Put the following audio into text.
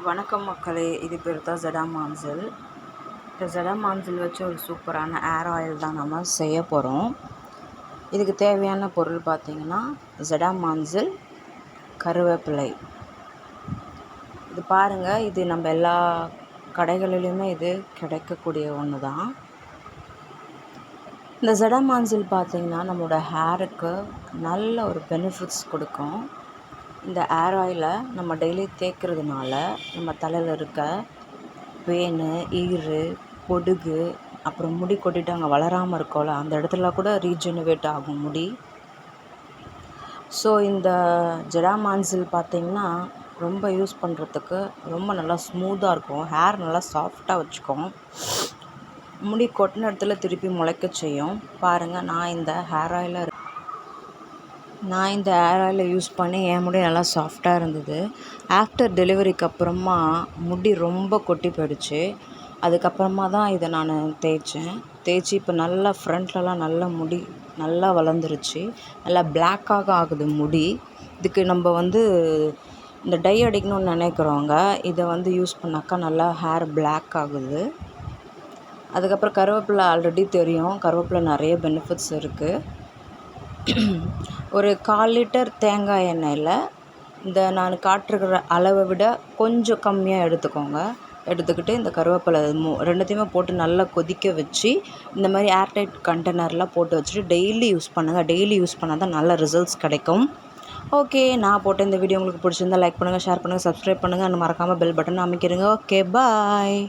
வணக்கம் மக்களே, இது பேர் தான் ஜடா மான்சல். இந்த ஜடா மான்சல் வச்சு ஒரு சூப்பரான ஏர் ஆயில் தான் நம்ம செய்ய போகிறோம். இதுக்கு தேவையான பொருள் பார்த்திங்கன்னா ஜடா மான்சல், கருவேப்பிலை. இது பாருங்கள், இது நம்ம எல்லா கடைகளிலுமே இது கிடைக்கக்கூடிய ஒன்று தான். இந்த ஜடா மான்சல் பார்த்திங்கன்னா நம்மளோட ஹேருக்கு நல்ல ஒரு பெனிஃபிட்ஸ் கொடுக்கும். இந்த ஏர் ஆயிலை நம்ம டெய்லி தேய்க்கிறதுனால நம்ம தலையில் இருக்க பேனு, ஈறு, பொடுகு, அப்புறம் முடி கொட்டிட்டு அங்கே வளராமல் இருக்கோம்ல, அந்த இடத்துல கூட ரீஜெனுவேட் ஆகும் முடி. ஸோ இந்த ஜடா மான்சல் பார்த்திங்கன்னா ரொம்ப யூஸ் பண்ணுறதுக்கு ரொம்ப நல்லா ஸ்மூத்தாக இருக்கும். ஹேர் நல்லா சாஃப்டாக வச்சுக்கும். முடி கொட்டின இடத்துல திருப்பி முளைக்க செய்யும். பாருங்கள், நான் இந்த ஏர் ஆயிலை யூஸ் பண்ணி என் முடி நல்லா சாஃப்டாக இருந்தது. ஆஃப்டர் டெலிவரிக்கு அப்புறமா முடி ரொம்ப கொட்டி போயிடுச்சு. அதுக்கப்புறமா தான் இதை நான் தேய்ச்சி இப்போ நல்லா ஃப்ரண்ட்லலாம் நல்லா முடி நல்லா வளர்ந்துருச்சு. நல்லா பிளாக்காக ஆகுது முடி. இதுக்கு நம்ம இந்த டை அடிக்கணும்னு நினைக்கிறவங்க இதை யூஸ் பண்ணாக்கா நல்லா ஹேர் பிளாக் ஆகுது. அதுக்கப்புறம் கருவேப்பிலை ஆல்ரெடி தெரியும். கருவேப்பிலை நிறைய பெனிஃபிட்ஸ் இருக்குது. ஒரு 1/4 லிட்டர் தேங்காய் எண்ணெயில் இந்த நான் காட்டுருக்கிற அளவை விட கொஞ்சம் கம்மியாக எடுத்துக்கிட்டு இந்த கருவேப்பிலை ரெண்டுத்தையுமே போட்டு நல்லா கொதிக்க வச்சு இந்த மாதிரி ஏர்டைட் கண்டெய்னரில் போட்டு வச்சுட்டு டெய்லி யூஸ் பண்ணுங்கள். டெய்லி யூஸ் பண்ணால் தான் நல்ல ரிசல்ட்ஸ் கிடைக்கும். ஓகே, நான் போட்ட இந்த வீடியோ உங்களுக்கு பிடிச்சிருந்தா லைக் பண்ணுங்கள், ஷேர் பண்ணுங்கள், சப்ஸ்கிரைப் பண்ணுங்கள், மறக்காமல் பெல் பட்டன் அமைக்கிறீங்க. ஓகே, பாய்.